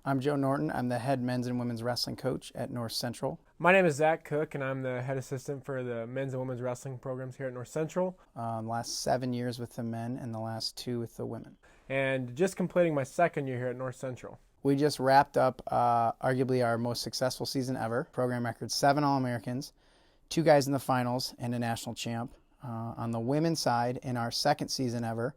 I'm Joe Norton. I'm the head men's and women's wrestling coach at North Central. My name is Zach Cook, and I'm the head assistant for the men's and women's wrestling programs here at North Central. Last 7 years with the men and the last 2 with the women. And just completing my second year here at North Central. We just wrapped up arguably our most successful season ever. Program record 7 All-Americans, 2 guys in the finals, and a national champ. On the women's side, in our second season ever,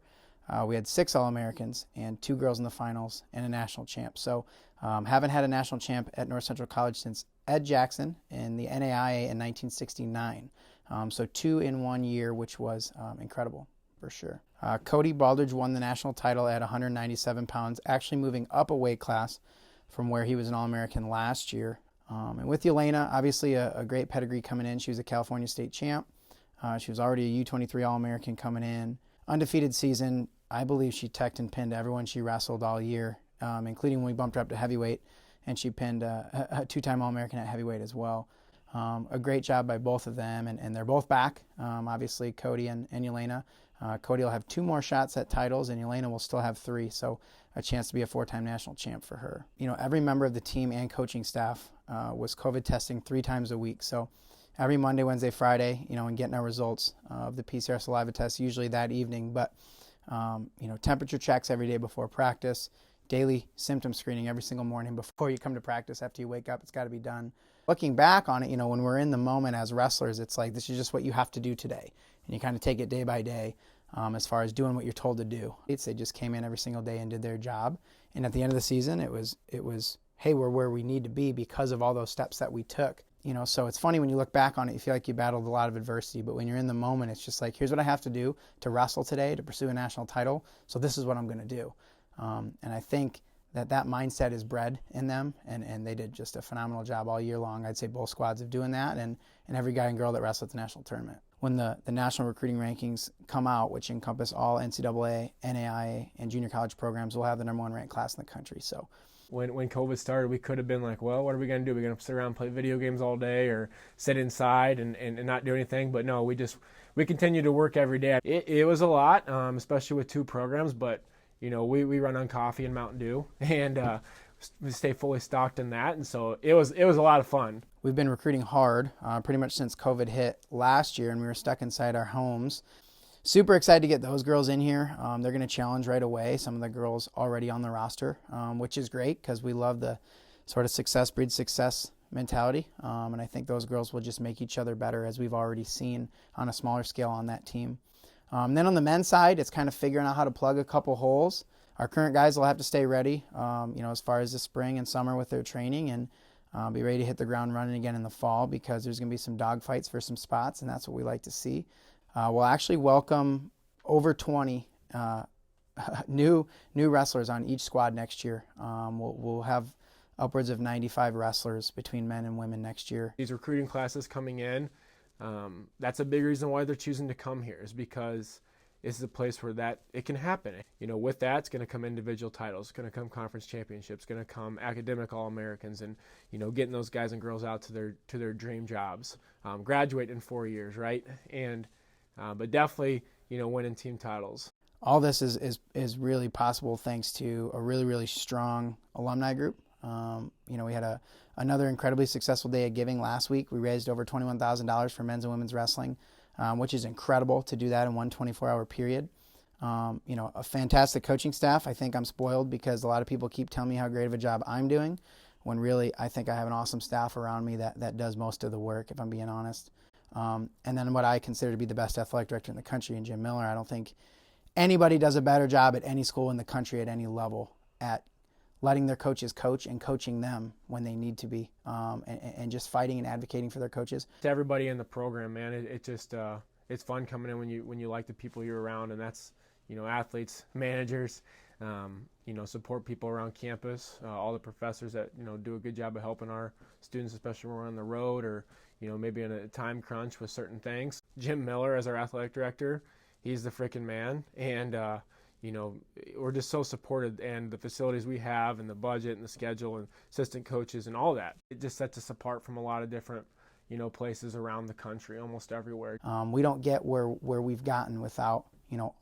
we had 6 All-Americans and 2 girls in the finals and a national champ. So haven't had a national champ at North Central College since Ed Jackson in the NAIA in 1969. So 2 in 1 year, which was incredible for sure. Cody Baldridge won the national title at 197 pounds, actually moving up a weight class from where he was an All-American last year. And with Yelena, obviously a great pedigree coming in. She was a California state champ. She was already a U23 All-American coming in. Undefeated season. I believe she teched and pinned everyone she wrestled all year, including when we bumped her up to heavyweight, and she pinned a 2-time All-American at heavyweight as well. A great job by both of them, and they're both back, obviously, Cody and Yelena. Cody will have 2 more shots at titles, and Yelena will still have 3, so a chance to be a 4-time national champ for her. You know, every member of the team and coaching staff was COVID testing 3 times a week, so every Monday, Wednesday, Friday, and getting our results of the PCR saliva test, usually that evening, but temperature checks every day before practice, daily symptom screening every single morning before you come to practice. After you wake up, it's got to be done. Looking back on it, when we're in the moment as wrestlers, it's like, this is just what you have to do today. And you kind of take it day by day as far as doing what you're told to do. They just came in every single day and did their job. And at the end of the season, it was, hey, we're where we need to be because of all those steps that we took. So it's funny when you look back on it, you feel like you battled a lot of adversity, but when you're in the moment, it's just like, here's what I have to do to wrestle today, to pursue a national title. So this is what I'm going to do. And I think that mindset is bred in them, and they did just a phenomenal job all year long. I'd say both squads of doing that, and every guy and girl that wrestled at the national tournament. When the national recruiting rankings come out, which encompass all NCAA, NAIA, and junior college programs, we'll have the #1 ranked class in the country. So. When COVID started, we could have been like, well, what are we going to do? We're going to sit around and play video games all day or sit inside and not do anything. But no, we continue to work every day. It was a lot, especially with 2 programs, but we run on coffee and Mountain Dew, and we stay fully stocked in that. And so it was a lot of fun. We've been recruiting hard pretty much since COVID hit last year and we were stuck inside our homes. Super excited to get those girls in here. They're going to challenge right away. Some of the girls already on the roster, which is great because we love the sort of success breeds success mentality. And I think those girls will just make each other better, as we've already seen on a smaller scale on that team. Then on the men's side, it's kind of figuring out how to plug a couple holes. Our current guys will have to stay ready, as far as the spring and summer with their training, and be ready to hit the ground running again in the fall, because there's going to be some dogfights for some spots, and that's what we like to see. We'll actually welcome over 20 new wrestlers on each squad next year. We'll have upwards of 95 wrestlers between men and women next year. These recruiting classes coming in, that's a big reason why they're choosing to come here, is because this is a place where that it can happen. With that, it's going to come individual titles, it's going to come conference championships, it's going to come academic All-Americans, and getting those guys and girls out to their dream jobs, graduate in 4 years, right? And but definitely, winning team titles. All this is really possible thanks to a really, really strong alumni group. We had another incredibly successful day of giving last week. We raised over $21,000 for men's and women's wrestling, which is incredible to do that in one 24-hour period. A fantastic coaching staff. I think I'm spoiled because a lot of people keep telling me how great of a job I'm doing, when really I think I have an awesome staff around me that does most of the work, if I'm being honest. And then what I consider to be the best athletic director in the country, in Jim Miller. I don't think anybody does a better job at any school in the country at any level at letting their coaches coach and coaching them when they need to be, and just fighting and advocating for their coaches. To everybody in the program, man, it's fun coming in when you like the people you're around, and that's athletes, managers, support people around campus, all the professors that do a good job of helping our students, especially when we're on the road or maybe in a time crunch with certain things. Jim Miller, as our athletic director, he's the freaking man, and we're just so supported, and the facilities we have and the budget and the schedule and assistant coaches and all that, it just sets us apart from a lot of different places around the country, almost everywhere. We don't get where we've gotten without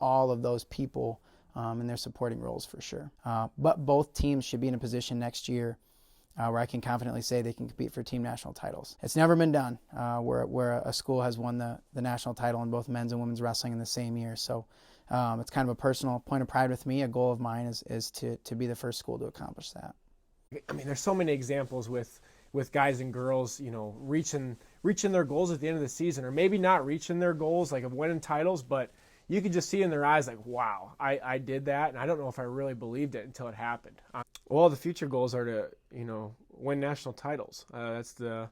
all of those people in their supporting roles for sure. But both teams should be in a position next year where I can confidently say they can compete for team national titles. It's never been done where a school has won the national title in both men's and women's wrestling in the same year. So it's kind of a personal point of pride with me. A goal of mine is to be the first school to accomplish that. I mean, there's so many examples with guys and girls, reaching their goals at the end of the season, or maybe not reaching their goals, like of winning titles, but you could just see in their eyes, like, wow, I did that, and I don't know if I really believed it until it happened. Well, the future goals are to, win national titles. That's the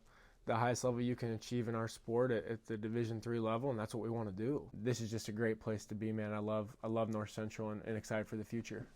highest level you can achieve in our sport at the Division III level, and that's what we want to do. This is just a great place to be, man. I love North Central and excited for the future.